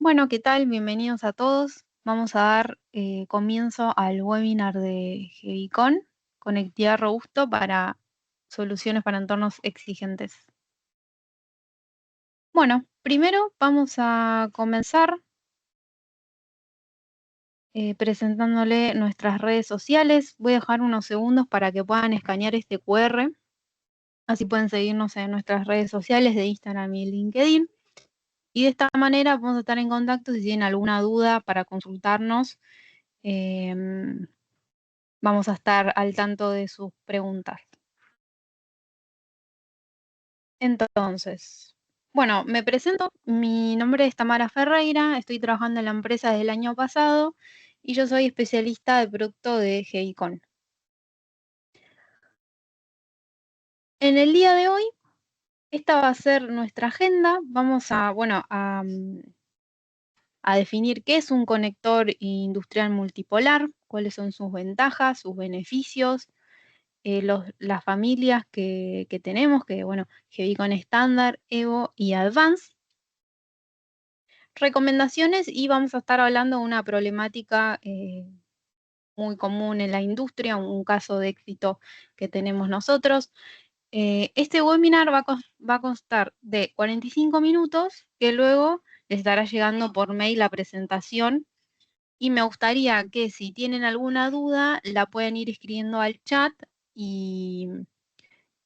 Bueno, ¿qué tal? Bienvenidos a todos. Vamos a dar comienzo al webinar de Gebicon, Conectividad Robusto para Soluciones para Entornos Exigentes. Bueno, primero vamos a comenzar presentándole nuestras redes sociales. Voy a dejar unos segundos para que puedan escanear este QR. Así pueden seguirnos en nuestras redes sociales de Instagram y LinkedIn. Y de esta manera vamos a estar en contacto si tienen alguna duda para consultarnos. Vamos a estar al tanto de sus preguntas. Entonces, bueno, me presento. Mi nombre es Tamara Ferreira, estoy trabajando en la empresa desde el año pasado y yo soy especialista de producto de Gebicon. En el día de hoy, esta va a ser nuestra agenda. Vamos a, bueno, a definir qué es un conector industrial multipolar, cuáles son sus ventajas, sus beneficios, las familias que tenemos, que bueno, Gebicon estándar, Evo y Advance. Recomendaciones y vamos a estar hablando de una problemática muy común en la industria, un caso de éxito que tenemos nosotros. Este webinar va a constar de 45 minutos que luego les estará llegando por mail la presentación y me gustaría que si tienen alguna duda la pueden ir escribiendo al chat y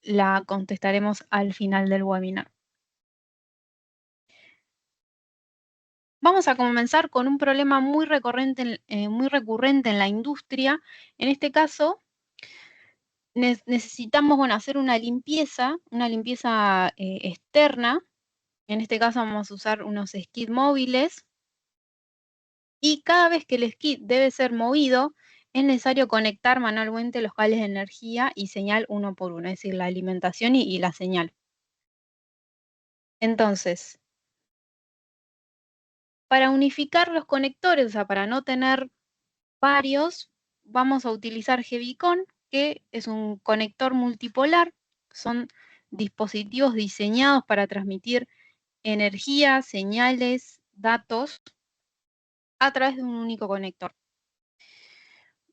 la contestaremos al final del webinar. Vamos a comenzar con un problema muy recurrente en la industria. En este caso, necesitamos hacer una limpieza externa. En este caso vamos a usar unos skid móviles. Y cada vez que el skid debe ser movido, es necesario conectar manualmente los cables de energía y señal uno por uno, es decir, la alimentación y la señal. Entonces, para unificar los conectores, o sea, para no tener varios, vamos a utilizar Gebicon, que es un conector multipolar. Son dispositivos diseñados para transmitir energía, señales, datos a través de un único conector.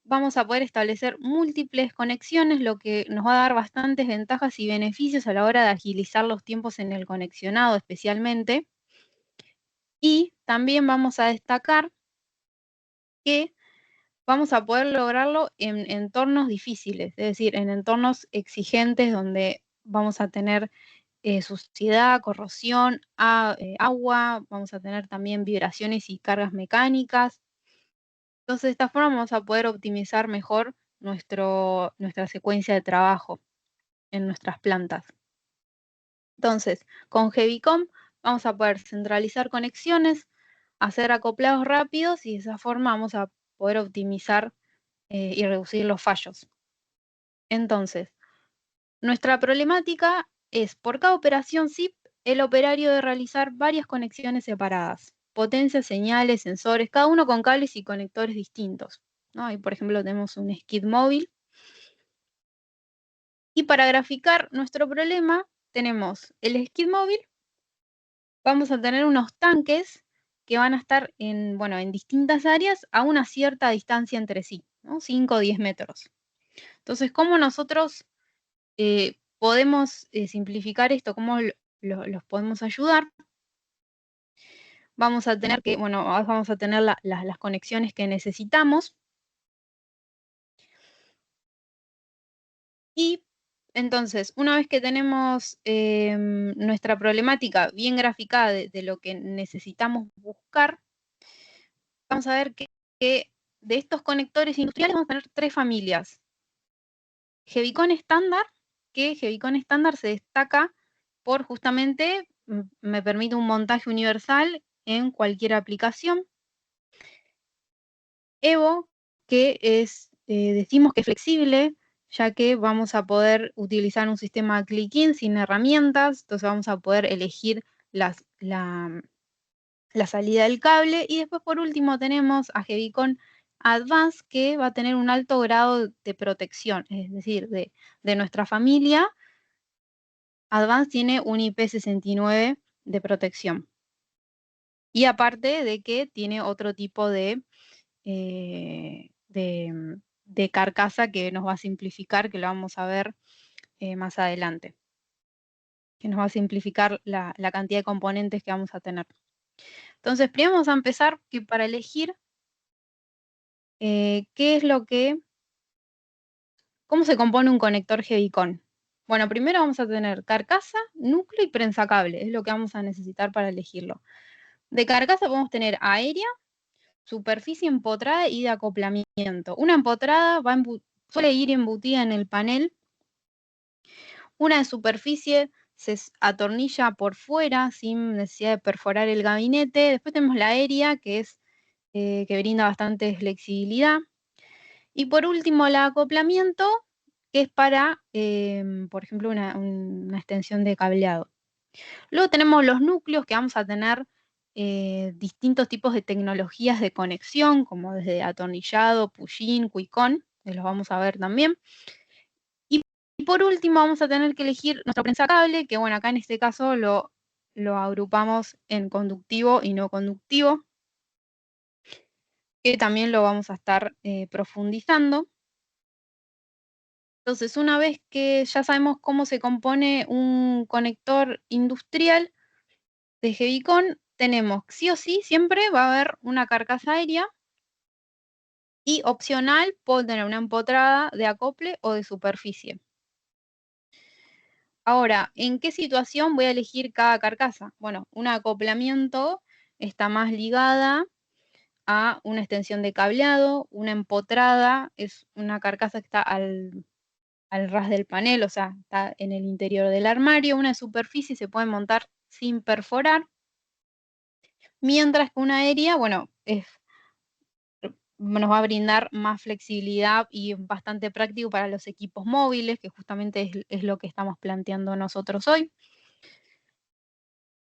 Vamos a poder establecer múltiples conexiones, lo que nos va a dar bastantes ventajas y beneficios a la hora de agilizar los tiempos en el conexionado especialmente. Y también vamos a destacar que vamos a poder lograrlo en entornos difíciles, es decir, en entornos exigentes donde vamos a tener suciedad, corrosión, agua, vamos a tener también vibraciones y cargas mecánicas. Entonces, de esta forma vamos a poder optimizar mejor nuestra secuencia de trabajo en nuestras plantas. Entonces, con Gebicom vamos a poder centralizar conexiones, hacer acoplados rápidos y de esa forma vamos a poder optimizar y reducir los fallos. Entonces, nuestra problemática es, por cada operación SIP, el operario debe realizar varias conexiones separadas, potencias, señales, sensores, cada uno con cables y conectores distintos, ¿no? Ahí, por ejemplo, tenemos un skid móvil. Y para graficar nuestro problema, tenemos el skid móvil, vamos a tener unos tanques que van a estar en distintas áreas a una cierta distancia entre sí, ¿no? 5 o 10 metros. Entonces, ¿cómo nosotros podemos simplificar esto? ¿Cómo los podemos ayudar? Vamos a tener que, vamos a tener las conexiones que necesitamos. Y entonces, una vez que tenemos nuestra problemática bien graficada de lo que necesitamos buscar, vamos a ver que de estos conectores industriales vamos a tener tres familias. Gebicon estándar, que Gebicon estándar se destaca por justamente me permite un montaje universal en cualquier aplicación. Evo, que es, decimos que es flexible, ya que vamos a poder utilizar un sistema click-in sin herramientas, entonces vamos a poder elegir la salida del cable. Y después, por último, tenemos a Gebicon Advance, que va a tener un alto grado de protección, es decir, de nuestra familia. Advance tiene un IP69 de protección. Y aparte de que tiene otro tipo de carcasa que nos va a simplificar, que lo vamos a ver más adelante, que nos va a simplificar la cantidad de componentes que vamos a tener. Entonces, primero vamos a empezar que para elegir cómo se compone un conector Heavy-Con. Bueno, primero vamos a tener carcasa, núcleo y prensacable, es lo que vamos a necesitar para elegirlo. De carcasa podemos tener aérea, superficie empotrada y de acoplamiento. Una empotrada suele ir embutida en el panel. Una de superficie se atornilla por fuera sin necesidad de perforar el gabinete. Después tenemos la aérea, que es que brinda bastante flexibilidad. Y por último, el acoplamiento, que es para, por ejemplo, una extensión de cableado. Luego tenemos los núcleos, que vamos a tener distintos tipos de tecnologías de conexión, como desde atornillado, push-in, quick-on, que los vamos a ver también. Y por último vamos a tener que elegir nuestro prensacable, que bueno, acá en este caso lo agrupamos en conductivo y no conductivo, que también lo vamos a estar profundizando. Entonces, una vez que ya sabemos cómo se compone un conector industrial de Heavy-Con, tenemos sí o sí, siempre va a haber una carcasa aérea y opcional puedo tener una empotrada de acople o de superficie. Ahora, ¿en qué situación voy a elegir cada carcasa? Bueno, un acoplamiento está más ligada a una extensión de cableado, una empotrada es una carcasa que está al ras del panel, o sea, está en el interior del armario, una superficie se puede montar sin perforar, mientras que una aérea, bueno, nos va a brindar más flexibilidad y es bastante práctico para los equipos móviles, que justamente es lo que estamos planteando nosotros hoy.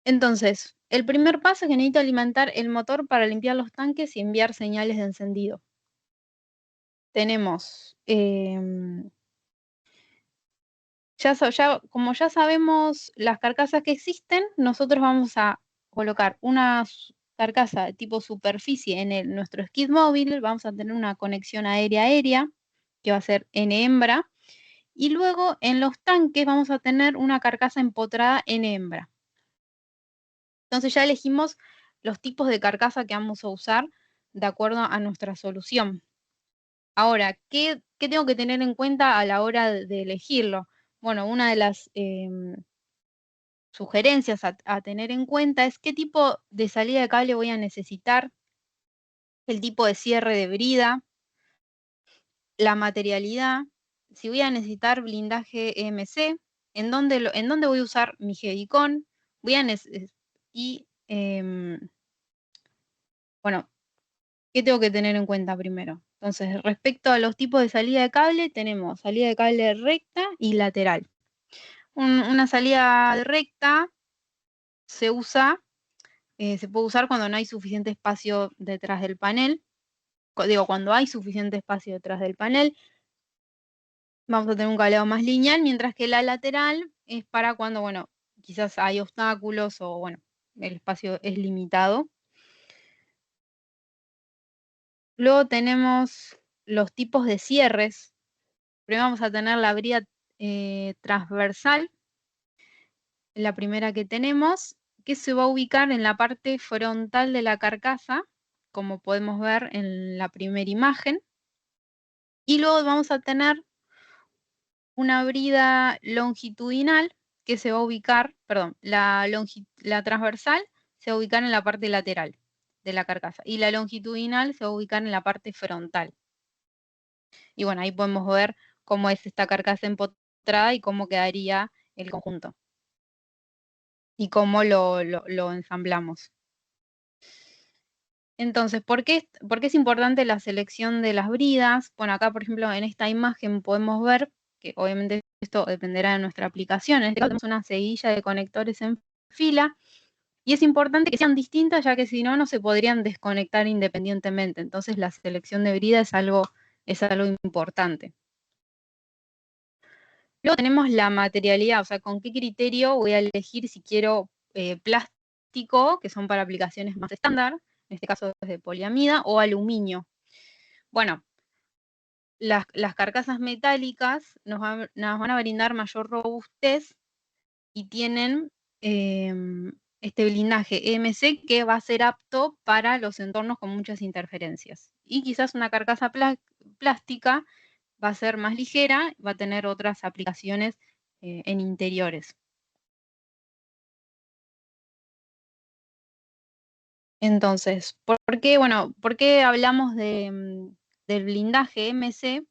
Entonces, el primer paso es que necesito alimentar el motor para limpiar los tanques y enviar señales de encendido. Tenemos, como ya sabemos las carcasas que existen, nosotros vamos a colocar una carcasa de tipo superficie en nuestro skid móvil, vamos a tener una conexión aérea-aérea, que va a ser N hembra, y luego en los tanques vamos a tener una carcasa empotrada N hembra. Entonces ya elegimos los tipos de carcasa que vamos a usar de acuerdo a nuestra solución. Ahora, ¿qué tengo que tener en cuenta a la hora de elegirlo? Bueno, una de las sugerencias a tener en cuenta es qué tipo de salida de cable voy a necesitar, el tipo de cierre de brida, la materialidad, si voy a necesitar blindaje EMC, en dónde voy a usar mi Heavy-Con, y bueno, ¿qué tengo que tener en cuenta primero? Entonces, respecto a los tipos de salida de cable, tenemos salida de cable recta y lateral. Una salida recta se puede usar cuando no hay suficiente espacio detrás del panel. Digo, cuando hay suficiente espacio detrás del panel, vamos a tener un cableado más lineal, mientras que la lateral es para cuando, bueno, quizás hay obstáculos o, bueno, el espacio es limitado. Luego tenemos los tipos de cierres. Primero vamos a tener la brida transversal, la primera que tenemos, que se va a ubicar en la parte frontal de la carcasa, como podemos ver en la primera imagen. Y luego vamos a tener una brida longitudinal que se va a ubicar, perdón, la transversal se va a ubicar en la parte lateral de la carcasa y la longitudinal se va a ubicar en la parte frontal. Y bueno, ahí podemos ver cómo es esta carcasa empotrada y cómo quedaría el conjunto y cómo lo ensamblamos. Entonces, ¿por qué es importante la selección de las bridas? Bueno, acá, por ejemplo, en esta imagen podemos ver que obviamente esto dependerá de nuestra aplicación. En este caso tenemos una seguilla de conectores en fila y es importante que sean distintas, ya que si no, no se podrían desconectar independientemente. Entonces, la selección de brida es algo importante. Luego tenemos la materialidad, o sea, con qué criterio voy a elegir si quiero plástico plástico, que son para aplicaciones más estándar, en este caso es de poliamida, o aluminio. Bueno, las carcasas metálicas nos van a brindar mayor robustez y tienen este blindaje EMC que va a ser apto para los entornos con muchas interferencias. Y quizás una carcasa plástica va a ser más ligera, va a tener otras aplicaciones en interiores. Entonces, ¿por qué, bueno, por qué hablamos del blindaje EMC?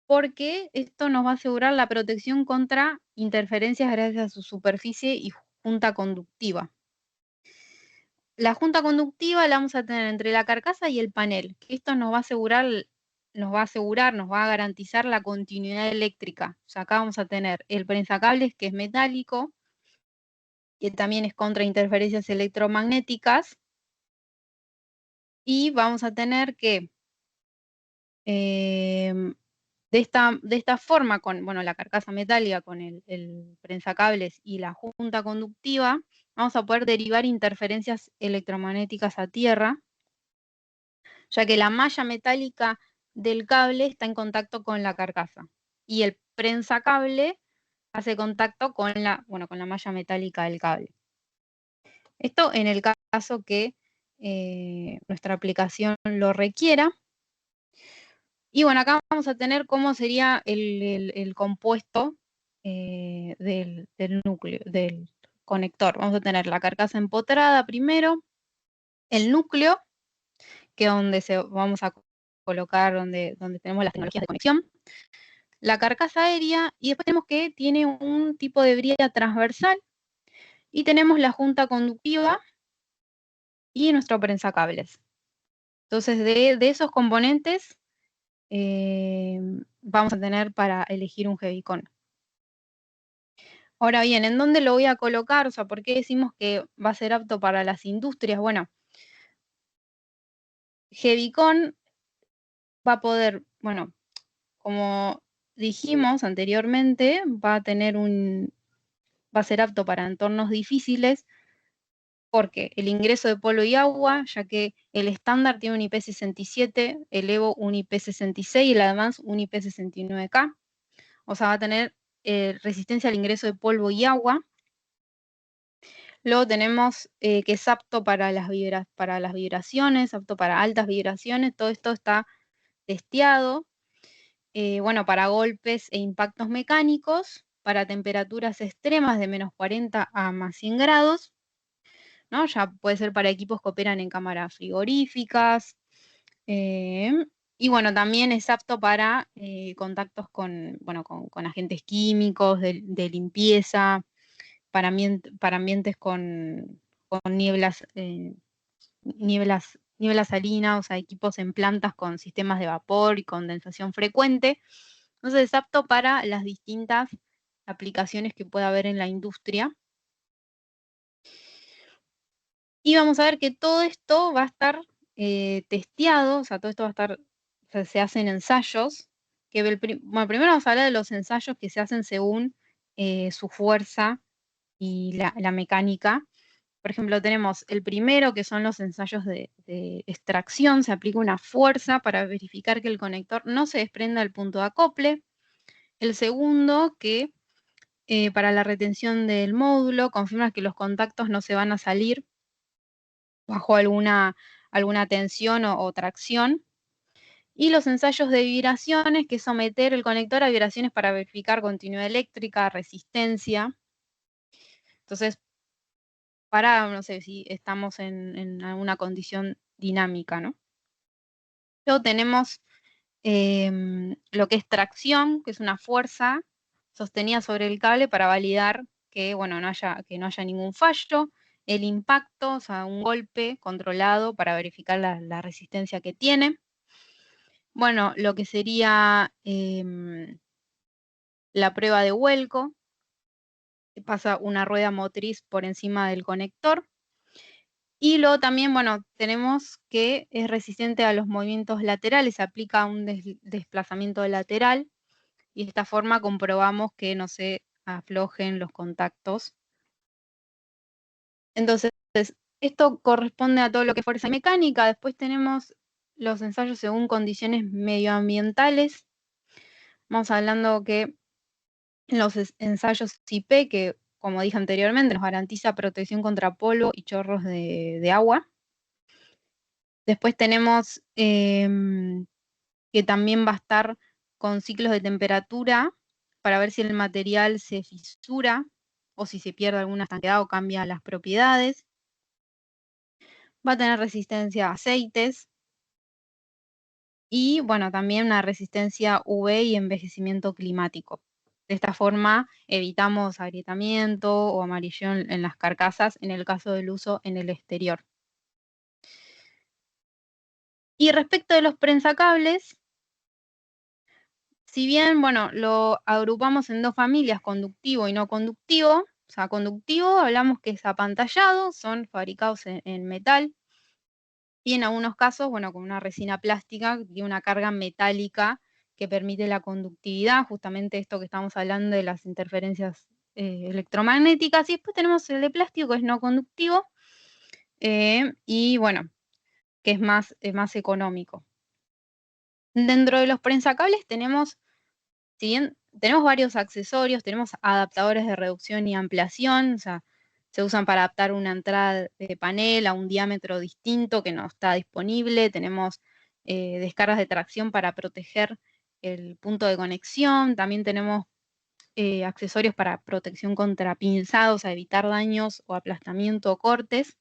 Porque esto nos va a asegurar la protección contra interferencias gracias a su superficie y junta conductiva. La junta conductiva la vamos a tener entre la carcasa y el panel, que esto nos va a asegurar, nos va a garantizar la continuidad eléctrica. O sea, acá vamos a tener el prensacables, que es metálico, que también es contra interferencias electromagnéticas, y vamos a tener que de esta forma, con la carcasa metálica, con el prensacables y la junta conductiva, vamos a poder derivar interferencias electromagnéticas a tierra, ya que la malla metálica del cable está en contacto con la carcasa y el prensacable hace contacto con con la malla metálica del cable. Esto en el caso que nuestra aplicación lo requiera. Y bueno, acá vamos a tener cómo sería el compuesto del núcleo, del conector. Vamos a tener la carcasa empotrada primero, el núcleo, que es donde vamos a colocar, donde tenemos las tecnologías de conexión, la carcasa aérea, y después tenemos que tiene un tipo de brida transversal, y tenemos la junta conductiva y nuestro prensacables. Entonces, de esos componentes vamos a tener para elegir un Hevicon. Ahora bien, ¿en dónde lo voy a colocar? O sea, ¿por qué decimos que va a ser apto para las industrias? Bueno, Hevicon va a poder, bueno, como dijimos anteriormente, va a ser apto para entornos difíciles, porque el ingreso de polvo y agua, ya que el estándar tiene un IP67, el Evo un IP66 y el Advance un IP69K. O sea, va a tener resistencia al ingreso de polvo y agua. Luego tenemos que es apto para las vibraciones, apto para altas vibraciones. Todo esto está testeado. Bueno, para golpes e impactos mecánicos, para temperaturas extremas de menos 40 a más 100 grados, ¿no? Ya puede ser para equipos que operan en cámaras frigoríficas. Y bueno, también es apto para contactos con agentes químicos, de limpieza, para ambientes con nieblas, niebla salina, o sea, equipos en plantas con sistemas de vapor y condensación frecuente. Entonces es apto para las distintas aplicaciones que pueda haber en la industria. Y vamos a ver que todo esto va a estar testeado, o sea, todo esto va a estar, o sea, se hacen ensayos, primero vamos a hablar de los ensayos que se hacen según su fuerza y la mecánica. Por ejemplo, tenemos el primero, que son los ensayos de extracción. Se aplica una fuerza para verificar que el conector no se desprenda del punto de acople. El segundo, que para la retención del módulo, confirma que los contactos no se van a salir bajo alguna tensión o tracción. Y los ensayos de vibraciones, que es someter el conector a vibraciones para verificar continuidad eléctrica, resistencia. Entonces, para, no sé, si estamos en alguna condición dinámica, ¿no? Luego tenemos lo que es tracción, que es una fuerza sostenida sobre el cable para validar que, bueno, que no haya ningún fallo. El impacto, o sea, un golpe controlado para verificar la resistencia que tiene. Bueno, lo que sería la prueba de vuelco, que pasa una rueda motriz por encima del conector. Y luego también, bueno, tenemos que es resistente a los movimientos laterales, se aplica un desplazamiento lateral y de esta forma comprobamos que no se aflojen los contactos Entonces, esto corresponde a todo lo que es fuerza mecánica. Después tenemos los ensayos según condiciones medioambientales. Vamos hablando que los ensayos IP, que como dije anteriormente, nos garantiza protección contra polvo y chorros de agua. Después tenemos que también va a estar con ciclos de temperatura para ver si el material se fisura o si se pierde alguna estanqueidad o cambia las propiedades. Va a tener resistencia a aceites y, bueno, también una resistencia UV y envejecimiento climático. De esta forma evitamos agrietamiento o amarilleo en las carcasas en el caso del uso en el exterior. Y respecto de los prensacables, si bien, bueno, lo agrupamos en dos familias, conductivo y no conductivo, o sea, conductivo hablamos que es apantallado, son fabricados en metal, y en algunos casos, bueno, con una resina plástica, tiene una carga metálica que permite la conductividad, justamente esto que estamos hablando de las interferencias electromagnéticas, y después tenemos el de plástico, que es no conductivo, y bueno, que es más económico. Dentro de los prensacables tenemos, si bien tenemos varios accesorios, tenemos adaptadores de reducción y ampliación, o sea, se usan para adaptar una entrada de panel a un diámetro distinto que no está disponible. Tenemos descargas de tracción para proteger el punto de conexión. También tenemos accesorios para protección contra pinzados, a evitar daños o aplastamiento o cortes.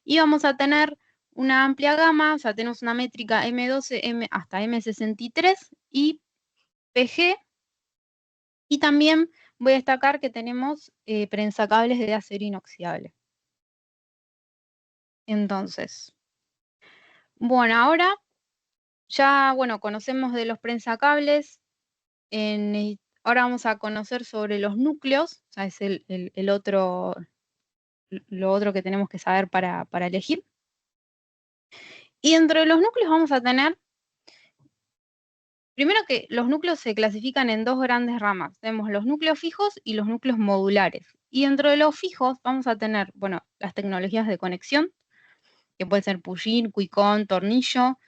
Y vamos a tener una amplia gama, o sea, tenemos una métrica M12 hasta M63 y PG. Y también voy a destacar que tenemos prensacables de acero inoxidable. Entonces, bueno, ahora ya, bueno, conocemos de los prensacables. Ahora vamos a conocer sobre los núcleos, o sea, es lo otro que tenemos que saber para elegir. Y dentro de los núcleos vamos a tener, primero que los núcleos se clasifican en dos grandes ramas. Tenemos los núcleos fijos y los núcleos modulares. Y dentro de los fijos vamos a tener, bueno, las tecnologías de conexión, que pueden ser pullín, cuicón, tornillo.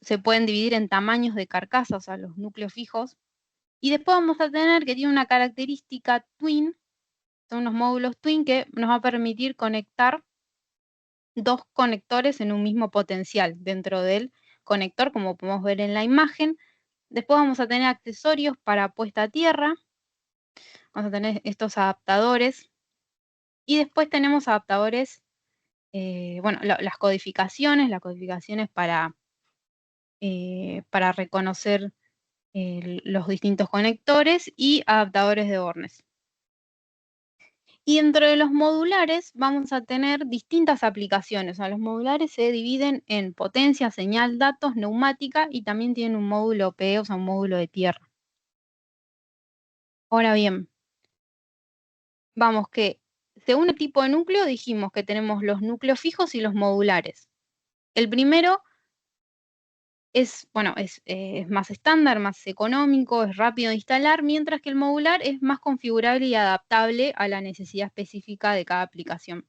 Se pueden dividir en tamaños de carcasa, o sea, los núcleos fijos. Y después vamos a tener que tiene una característica twin, son unos módulos twin que nos va a permitir conectar dos conectores en un mismo potencial dentro del conector, como podemos ver en la imagen. Después vamos a tener accesorios para puesta a tierra. Vamos a tener estos adaptadores. Y después tenemos adaptadores, bueno, las codificaciones para reconocer los distintos conectores y adaptadores de bornes. Y dentro de los modulares vamos a tener distintas aplicaciones. O sea, los modulares se dividen en potencia, señal, datos, neumática y también tienen un módulo PE, o sea, un módulo de tierra. Ahora bien, vamos que según el tipo de núcleo dijimos que tenemos los núcleos fijos y los modulares. El primero es, bueno, es más estándar, más económico, es rápido de instalar, mientras que el modular es más configurable y adaptable a la necesidad específica de cada aplicación.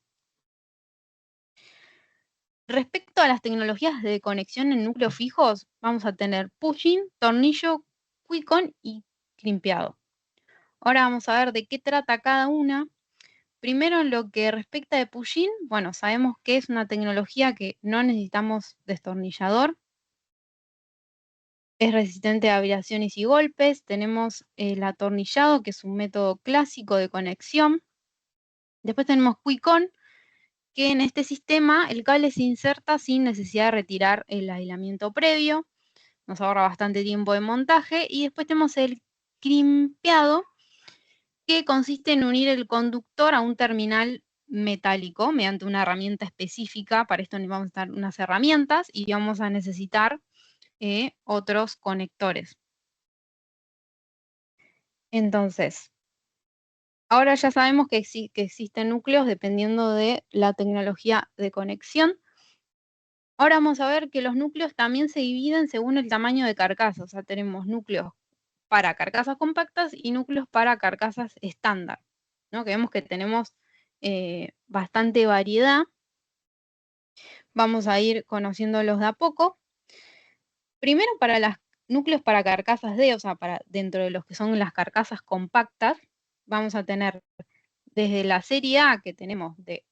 Respecto a las tecnologías de conexión en núcleos fijos, vamos a tener pushing, tornillo, quick-on y crimpeado. Ahora vamos a ver de qué trata cada una. Primero, en lo que respecta de pushing, bueno, sabemos que es una tecnología que no necesitamos destornillador. Es resistente a vibraciones y golpes. Tenemos el atornillado, que es un método clásico de conexión. Después tenemos quick-on, que en este sistema el cable se inserta sin necesidad de retirar el aislamiento previo. Nos ahorra bastante tiempo de montaje. Y después tenemos el crimpeado, que consiste en unir el conductor a un terminal metálico mediante una herramienta específica. Para esto vamos a necesitar unas herramientas y vamos a necesitar otros conectores. Entonces, ahora ya sabemos que existen núcleos dependiendo de la tecnología de conexión. Ahora vamos a ver que los núcleos también se dividen según el tamaño de carcasa. O sea, tenemos núcleos para carcasas compactas y núcleos para carcasas estándar, ¿no? Que vemos que tenemos bastante variedad. Vamos a ir conociéndolos de a poco. Primero para los núcleos para carcasas D, o sea, para dentro de los que son las carcasas compactas, vamos a tener desde la serie A, que tenemos de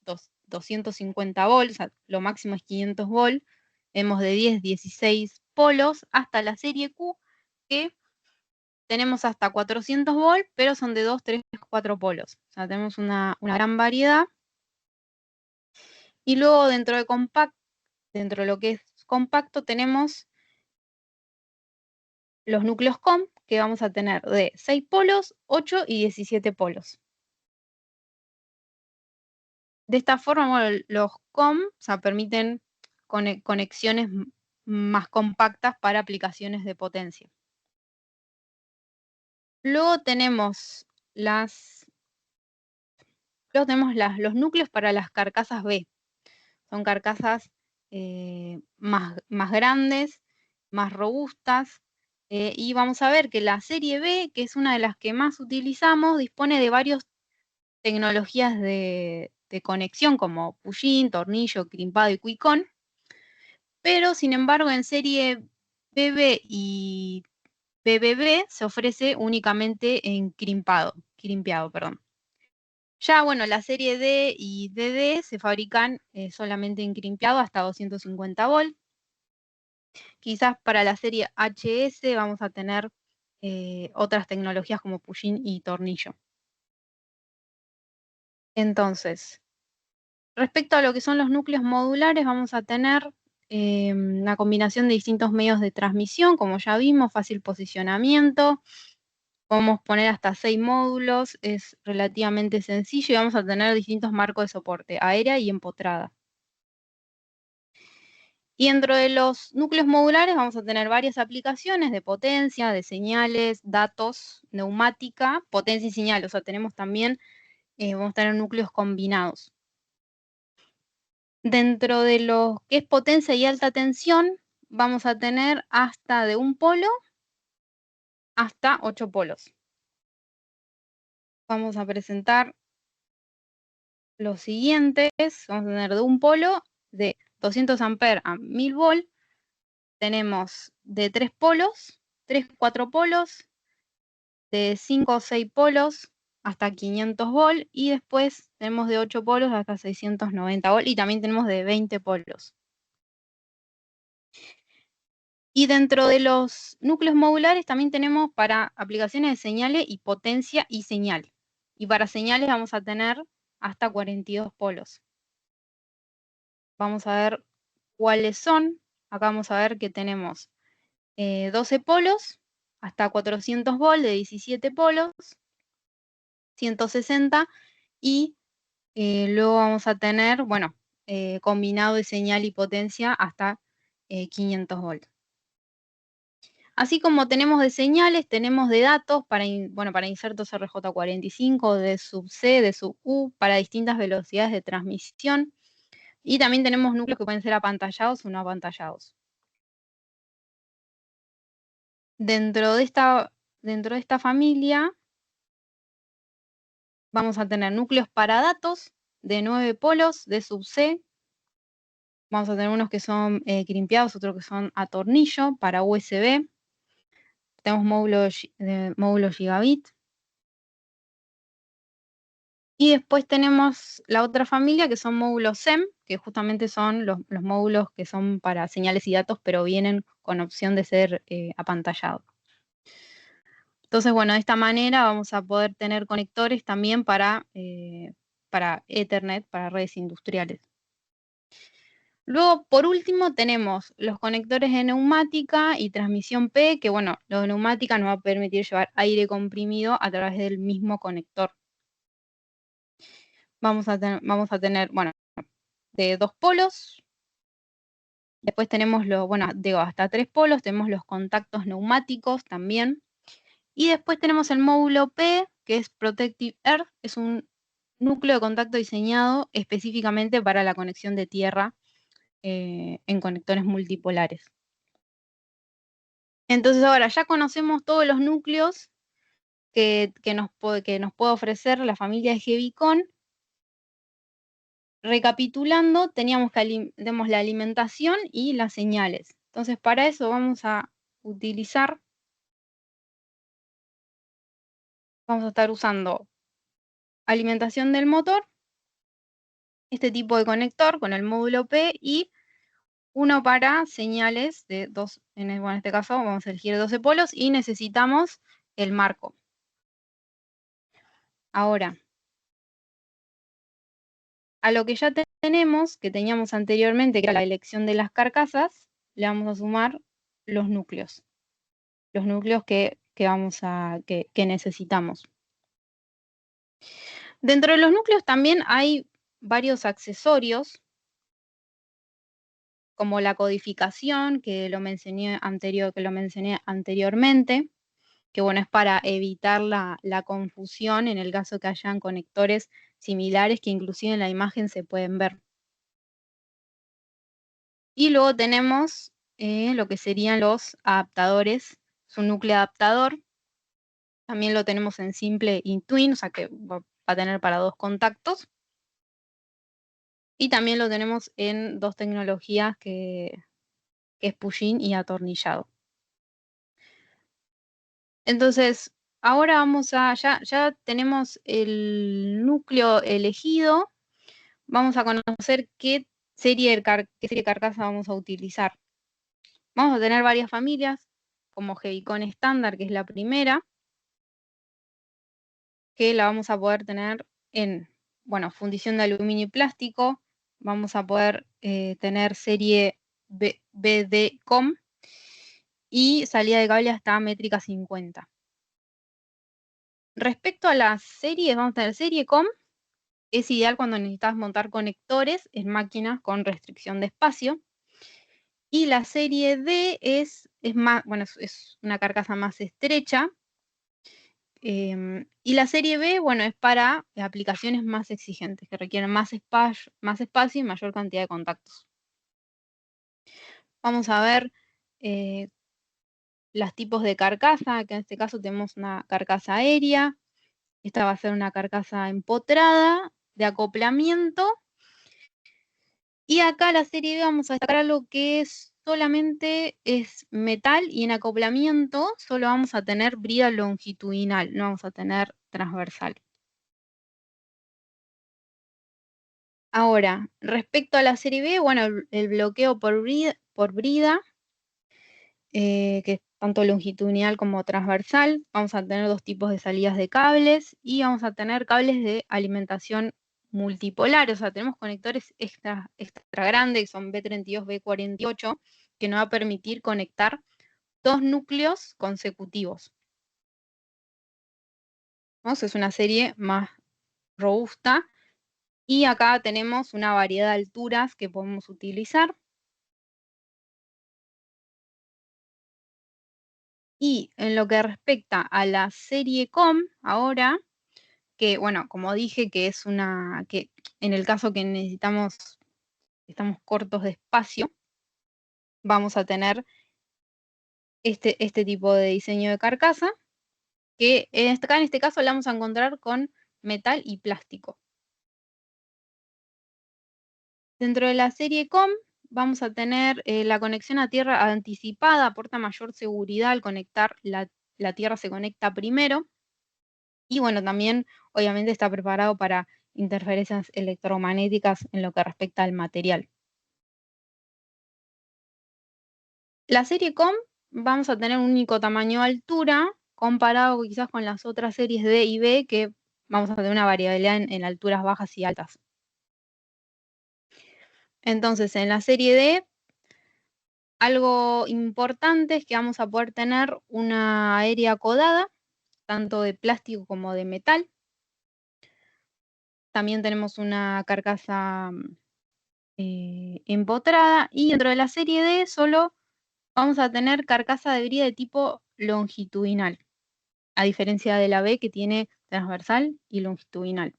250 volts, lo máximo es 500 volts, vemos de 10, 16 polos, hasta la serie Q, que tenemos hasta 400 volts, pero son de 2, 3, 4 polos. O sea, tenemos una gran variedad. Y luego dentro de lo que es compacto, tenemos los núcleos COM, que vamos a tener de 6 polos, 8 y 17 polos. De esta forma, bueno, los COM, o sea, permiten conexiones más compactas para aplicaciones de potencia. Luego tenemos los núcleos para las carcasas B. Son carcasas más grandes, más robustas, y vamos a ver que la serie B, que es una de las que más utilizamos, dispone de varias tecnologías de conexión como push-in, tornillo, crimpado y quick-on, pero sin embargo en serie BB y BBB se ofrece únicamente en crimpeado, perdón. Ya, bueno, la serie D y DD se fabrican solamente en crimpeado hasta 250 volts. Quizás para la serie HS vamos a tener otras tecnologías como push-in y tornillo. Entonces, respecto a lo que son los núcleos modulares, vamos a tener una combinación de distintos medios de transmisión, como ya vimos, fácil posicionamiento. Podemos poner hasta 6 módulos, es relativamente sencillo y vamos a tener distintos marcos de soporte, aérea y empotrada. Y dentro de los núcleos modulares vamos a tener varias aplicaciones de potencia, de señales, datos, neumática, potencia y señal. O sea, tenemos también, vamos a tener núcleos combinados. Dentro de lo que es potencia y alta tensión, vamos a tener hasta de un polo hasta 8 polos. Vamos a presentar los siguientes. Vamos a tener de un polo de 200 amperes a 1000 volts. Tenemos de 3 polos, 3, 4 polos, de 5 o 6 polos hasta 500 volts y después tenemos de 8 polos hasta 690 volts y también tenemos de 20 polos. Y dentro de los núcleos modulares también tenemos para aplicaciones de señales y potencia y señal. Y para señales vamos a tener hasta 42 polos. Vamos a ver cuáles son. Acá vamos a ver que tenemos 12 polos hasta 400 volts de 17 polos, 160 y luego vamos a tener, bueno, combinado de señal y potencia hasta 500 volts. Así como tenemos de señales, tenemos de datos para insertos RJ45, de sub C, de sub U, para distintas velocidades de transmisión. Y también tenemos núcleos que pueden ser apantallados o no apantallados. Dentro de esta familia vamos a tener núcleos para datos de 9 polos de sub C. Vamos a tener unos que son crimpeados, otros que son a tornillo para USB. Tenemos módulo gigabit. Y después tenemos la otra familia que son módulos SEM, que justamente son los módulos que son para señales y datos, pero vienen con opción de ser apantallados. Entonces, bueno, de esta manera vamos a poder tener conectores también para Ethernet, para redes industriales. Luego, por último, tenemos los conectores de neumática y transmisión P, que bueno, lo de neumática nos va a permitir llevar aire comprimido a través del mismo conector. Vamos a tener, bueno, de 2 polos. Después tenemos hasta 3 polos, tenemos los contactos neumáticos también. Y después tenemos el módulo P, que es Protective Earth, es un núcleo de contacto diseñado específicamente para la conexión de tierra en conectores multipolares. Entonces ahora ya conocemos todos los núcleos que nos puede ofrecer la familia de Heavy-Con. recapitulando, tenemos la alimentación y las señales. Entonces, para eso vamos a estar usando alimentación del motor, este tipo de conector con el módulo P y uno para señales de dos, en este caso vamos a elegir 12 polos y necesitamos el marco. Ahora, a lo que ya tenemos, que teníamos anteriormente, que era la elección de las carcasas, le vamos a sumar los núcleos que necesitamos. Dentro de los núcleos también hay varios accesorios, como la codificación, que lo mencioné anteriormente, que bueno, es para evitar la confusión en el caso que hayan conectores similares que inclusive en la imagen se pueden ver. Y luego tenemos lo que serían los adaptadores, su núcleo adaptador. También lo tenemos en simple y twin, o sea que va a tener para dos contactos. Y también lo tenemos en dos tecnologías que es push-in y atornillado. Entonces, ahora ya tenemos el núcleo elegido. Vamos a conocer qué serie de carcasa vamos a utilizar. Vamos a tener varias familias, como Hevicon estándar, que es la primera, que la vamos a poder tener en, bueno, fundición de aluminio y plástico. Vamos a poder tener serie BDCOM y salida de cable hasta métrica 50. Respecto a las series, vamos a tener serie COM, es ideal cuando necesitas montar conectores en máquinas con restricción de espacio. Y la serie D es más, bueno, es una carcasa más estrecha. Y la serie B, bueno, es para aplicaciones más exigentes, que requieren más espacio y mayor cantidad de contactos. Vamos a ver los tipos de carcasa, que en este caso tenemos una carcasa aérea. Esta va a ser una carcasa empotrada de acoplamiento. Y acá la serie B vamos a destacar algo que solamente es metal y en acoplamiento solo vamos a tener brida longitudinal, no vamos a tener transversal. Ahora, respecto a la serie B, bueno, el bloqueo por brida, que es tanto longitudinal como transversal, vamos a tener dos tipos de salidas de cables y vamos a tener cables de alimentación multipolar, o sea, tenemos conectores extra grandes, que son B32, B48, que nos va a permitir conectar dos núcleos consecutivos. Es una serie más robusta y acá tenemos una variedad de alturas que podemos utilizar. Y en lo que respecta a la serie COM, ahora, que bueno, como dije, que en el caso que estamos cortos de espacio, vamos a tener este tipo de diseño de carcasa, que acá en este caso la vamos a encontrar con metal y plástico. Dentro de la serie COM vamos a tener la conexión a tierra anticipada, aporta mayor seguridad al conectar, la tierra se conecta primero. Y bueno, también obviamente está preparado para interferencias electromagnéticas en lo que respecta al material. La serie COM vamos a tener un único tamaño de altura, comparado quizás con las otras series D y B, que vamos a tener una variabilidad en alturas bajas y altas. Entonces, en la serie D, algo importante es que vamos a poder tener una aérea codada, tanto de plástico como de metal. También tenemos una carcasa empotrada, y dentro de la serie D solo vamos a tener carcasa de brida de tipo longitudinal, a diferencia de la B que tiene transversal y longitudinal.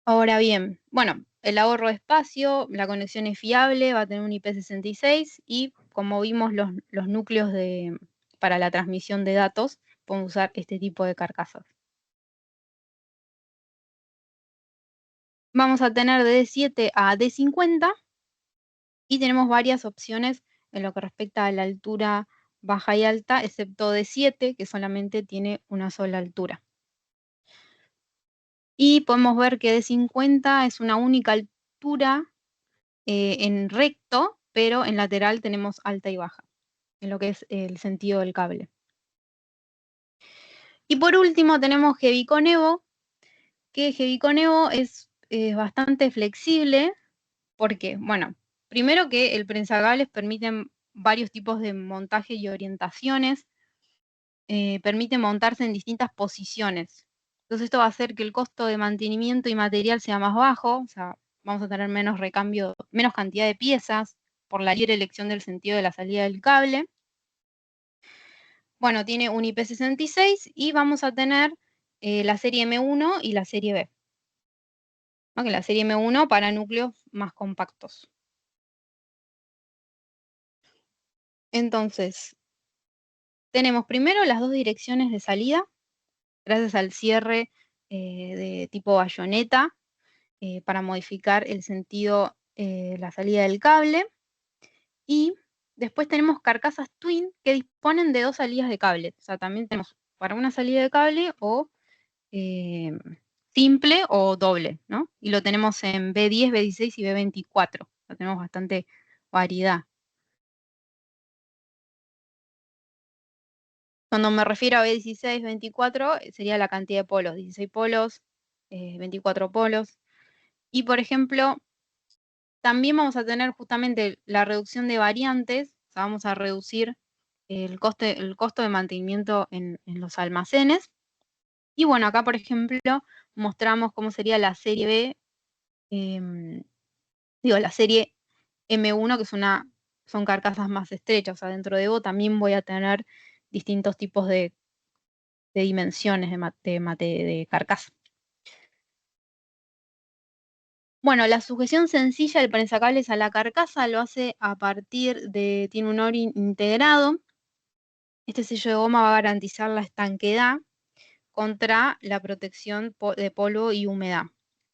Ahora bien, bueno, el ahorro de espacio, la conexión es fiable, va a tener un IP66 y como vimos los núcleos para la transmisión de datos, podemos usar este tipo de carcasas. Vamos a tener de D7 a D50 y tenemos varias opciones en lo que respecta a la altura baja y alta, excepto D7, que solamente tiene una sola altura. Y podemos ver que D50 es una única altura en recto, pero en lateral tenemos alta y baja, en lo que es el sentido del cable. Y por último tenemos Hevicon Evo, que Hevicon Evo es bastante flexible, porque, bueno, primero que el prensacables permiten varios tipos de montaje y orientaciones, permite montarse en distintas posiciones. Entonces esto va a hacer que el costo de mantenimiento y material sea más bajo, o sea, vamos a tener menos recambio, menos cantidad de piezas por la libre elección del sentido de la salida del cable. Bueno, tiene un IP66 y vamos a tener la serie M1 y la serie B. ¿No? Que la serie M1 para núcleos más compactos. Entonces, tenemos primero las dos direcciones de salida, gracias al cierre de tipo bayoneta, para modificar el sentido, la salida del cable. Y después tenemos carcasas twin que disponen de dos salidas de cable. O sea, también tenemos para una salida de cable o simple o doble, ¿no? Y lo tenemos en B10, B16 y B24. O sea, tenemos bastante variedad. Cuando me refiero a B16, 24, sería la cantidad de polos, 16 polos, 24 polos. Y por ejemplo, también vamos a tener justamente la reducción de variantes, o sea, vamos a reducir el costo de mantenimiento en los almacenes. Y bueno, acá por ejemplo mostramos cómo sería la serie B, la serie M1, que son carcasas más estrechas. O sea, dentro de Evo también voy a tener distintos tipos de dimensiones de carcasa. Bueno, la sujeción sencilla del prensacables a la carcasa lo hace a partir tiene un ORI integrado. Este sello de goma va a garantizar la estanquedad contra la protección de polvo y humedad.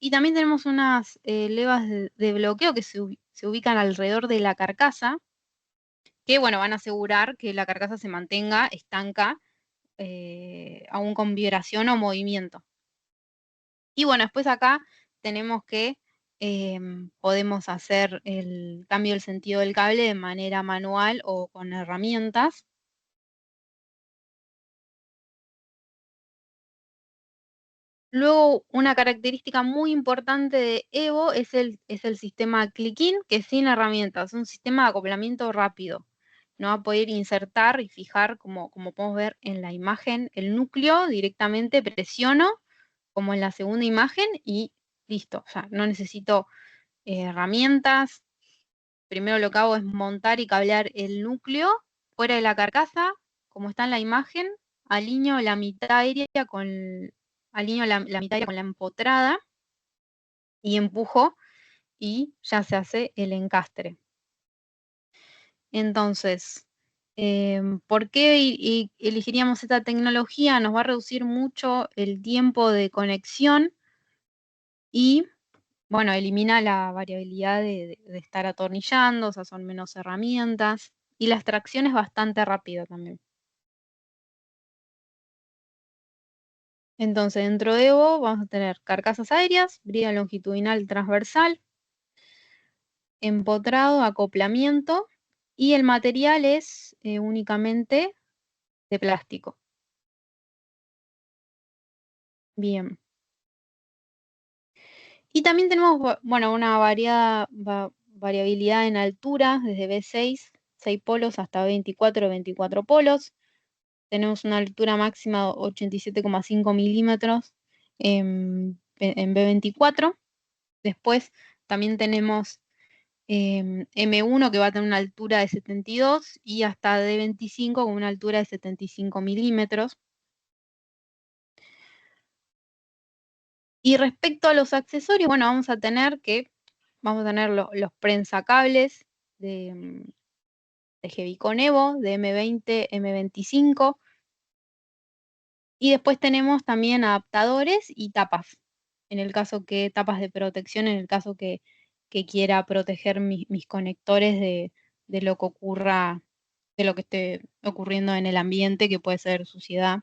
Y también tenemos unas levas de bloqueo que se ubican alrededor de la carcasa, que bueno, van a asegurar que la carcasa se mantenga estanca, aún con vibración o movimiento. Y bueno, después acá tenemos que podemos hacer el cambio del sentido del cable de manera manual o con herramientas. Luego, una característica muy importante de Evo es el sistema click-in, que es sin herramientas, es un sistema de acoplamiento rápido. No va a poder insertar y fijar, como podemos ver en la imagen, el núcleo directamente, presiono, como en la segunda imagen, y listo. O sea, no necesito herramientas. Primero lo que hago es montar y cablear el núcleo fuera de la carcasa, como está en la imagen, alineo la mitad aérea alineo la mitad aérea con la empotrada y empujo y ya se hace el encastre. Entonces, ¿por qué elegiríamos esta tecnología? Nos va a reducir mucho el tiempo de conexión y, bueno, elimina la variabilidad de estar atornillando, o sea, son menos herramientas. Y la extracción es bastante rápida también. Entonces, dentro de Evo vamos a tener carcasas aéreas, brida longitudinal transversal, empotrado, acoplamiento, y el material es únicamente de plástico. Bien. Y también tenemos, bueno, una variabilidad en altura, desde B6, 6 polos, hasta 24 polos. Tenemos una altura máxima de 87,5 milímetros en B24. Después también tenemos M1, que va a tener una altura de 72, y hasta D25 con una altura de 75 milímetros. Y respecto a los accesorios, bueno, vamos a tener los prensacables de Hevicon Evo, de M20, M25, y después tenemos también adaptadores y tapas. en el caso que tapas de protección, en el caso que quiera proteger mis conectores de lo que ocurra, de lo que esté ocurriendo en el ambiente, que puede ser suciedad.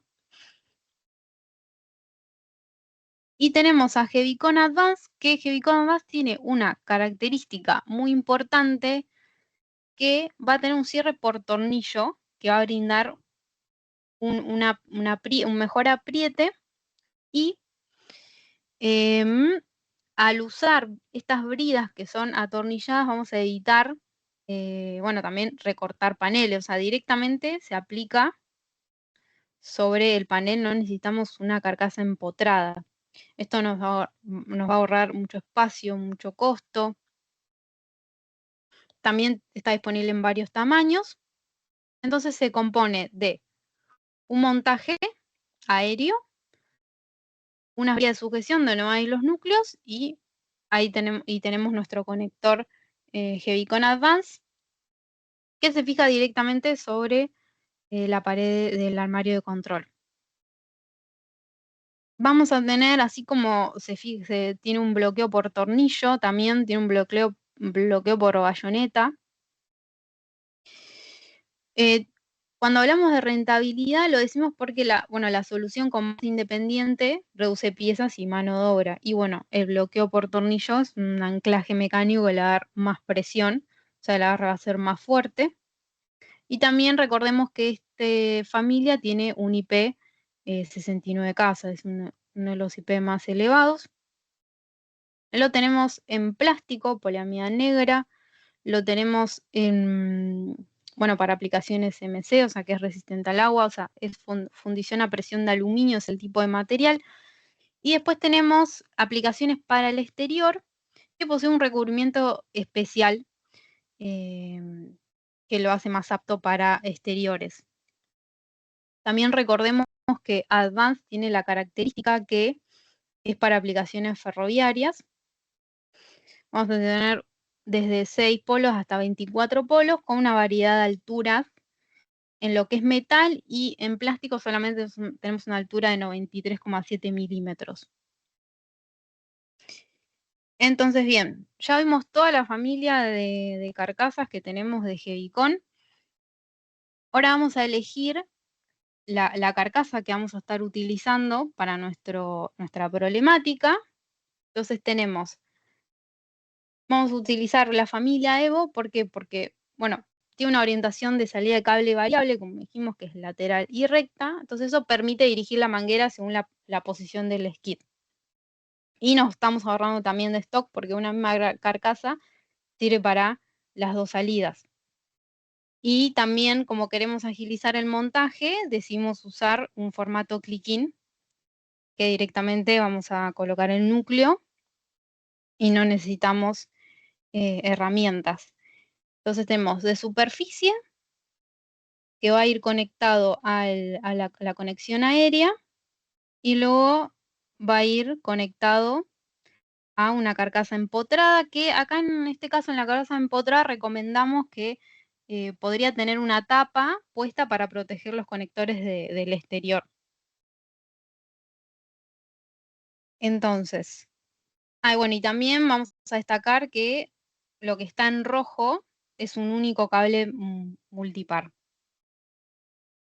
Y tenemos a Hevicon Advance, que Hevicon Advance tiene una característica muy importante, que va a tener un cierre por tornillo, que va a brindar un mejor apriete, y al usar estas bridas que son atornilladas, vamos a evitar, bueno, también recortar paneles, o sea, directamente se aplica sobre el panel, no necesitamos una carcasa empotrada. Esto nos va a ahorrar mucho espacio, mucho costo. También está disponible en varios tamaños. Entonces se compone de un montaje aéreo, una vía de sujeción donde no hay los núcleos, y ahí tenemos nuestro conector Hevicon Advance, que se fija directamente sobre la pared del armario de control. Vamos a tener, así como tiene un bloqueo por tornillo, también tiene un bloqueo por bayoneta. Cuando hablamos de rentabilidad, lo decimos porque la solución con más independiente reduce piezas y mano de obra. Y bueno, el bloqueo por tornillo es un anclaje mecánico que le va a dar más presión, o sea, la barra va a ser más fuerte. Y también recordemos que esta familia tiene un IP 69K, es uno de los IP más elevados. Lo tenemos en plástico, poliamida negra, lo tenemos en, bueno, para aplicaciones MC, o sea, que es resistente al agua, o sea, es fundición a presión de aluminio, es el tipo de material. Y después tenemos aplicaciones para el exterior, que posee un recubrimiento especial que lo hace más apto para exteriores. También recordemos que Advance tiene la característica que es para aplicaciones ferroviarias. Vamos a tener desde 6 polos hasta 24 polos, con una variedad de alturas en lo que es metal, y en plástico solamente tenemos una altura de 93,7 milímetros. Entonces, bien, ya vimos toda la familia de carcasas que tenemos de Hevicon. Ahora vamos a elegir la carcasa que vamos a estar utilizando para nuestra problemática. Entonces vamos a utilizar la familia Evo. ¿Por qué? Porque, bueno, tiene una orientación de salida de cable variable, como dijimos, que es lateral y recta. Entonces eso permite dirigir la manguera según la posición del skid. Y nos estamos ahorrando también de stock, porque una misma carcasa sirve para las dos salidas. Y también, como queremos agilizar el montaje, decidimos usar un formato click-in, que directamente vamos a colocar el núcleo y no necesitamos herramientas. Entonces tenemos de superficie, que va a ir conectado a la conexión aérea, y luego va a ir conectado a una carcasa empotrada, que acá en este caso, en la carcasa empotrada, recomendamos que podría tener una tapa puesta para proteger los conectores del exterior. Entonces, bueno, y también vamos a destacar que lo que está en rojo es un único cable multipar.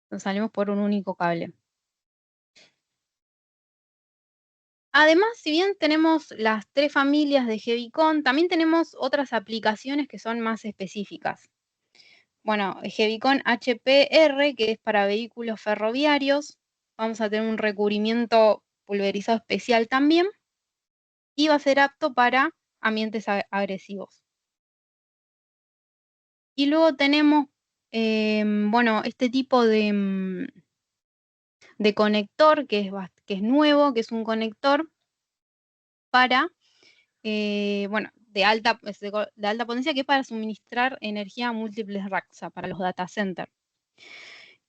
Entonces salimos por un único cable. Además, si bien tenemos las 3 familias de Hevicon, también tenemos otras aplicaciones que son más específicas. Bueno, Hevicon HPR, que es para vehículos ferroviarios. Vamos a tener un recubrimiento pulverizado especial también, y va a ser apto para ambientes agresivos. Y luego tenemos, bueno, este tipo de conector que es nuevo, que es un conector para, bueno, de alta potencia, que es para suministrar energía a múltiples racks, o sea, para los data centers.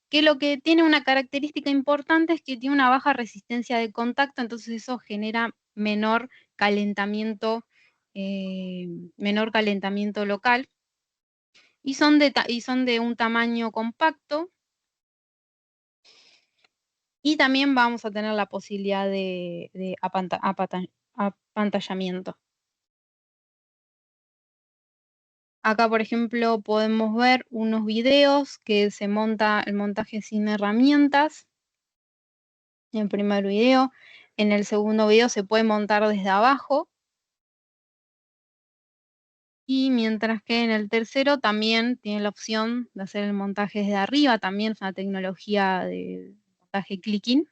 Que lo que tiene una característica importante es que tiene una baja resistencia de contacto, entonces eso genera menor calentamiento local, y son de un tamaño compacto. Y también vamos a tener la posibilidad de pantallamiento. Acá, por ejemplo, podemos ver unos videos que se monta el montaje sin herramientas. En el primer video, en el segundo video se puede montar desde abajo. Y mientras que en el tercero también tiene la opción de hacer el montaje desde arriba, también es una tecnología de montaje clicking,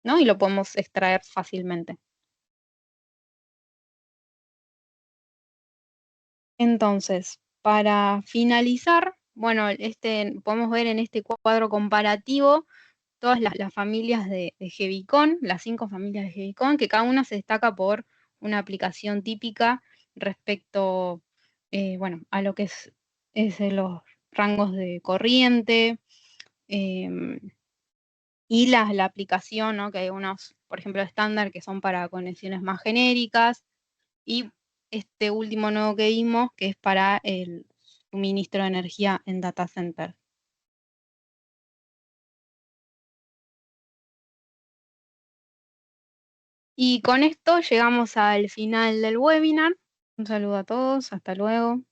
¿no? Y lo podemos extraer fácilmente. Entonces, para finalizar, bueno, podemos ver en este cuadro comparativo todas las familias de Gevicon, las 5 familias de Gevicon, que cada una se destaca por una aplicación típica respecto, bueno, a lo que es de los rangos de corriente, em, y la aplicación, ¿no? Que hay unos, por ejemplo, estándar que son para conexiones más genéricas, y este último nuevo que vimos, que es para el suministro de energía en data center. Y con esto llegamos al final del webinar. Un saludo a todos, hasta luego.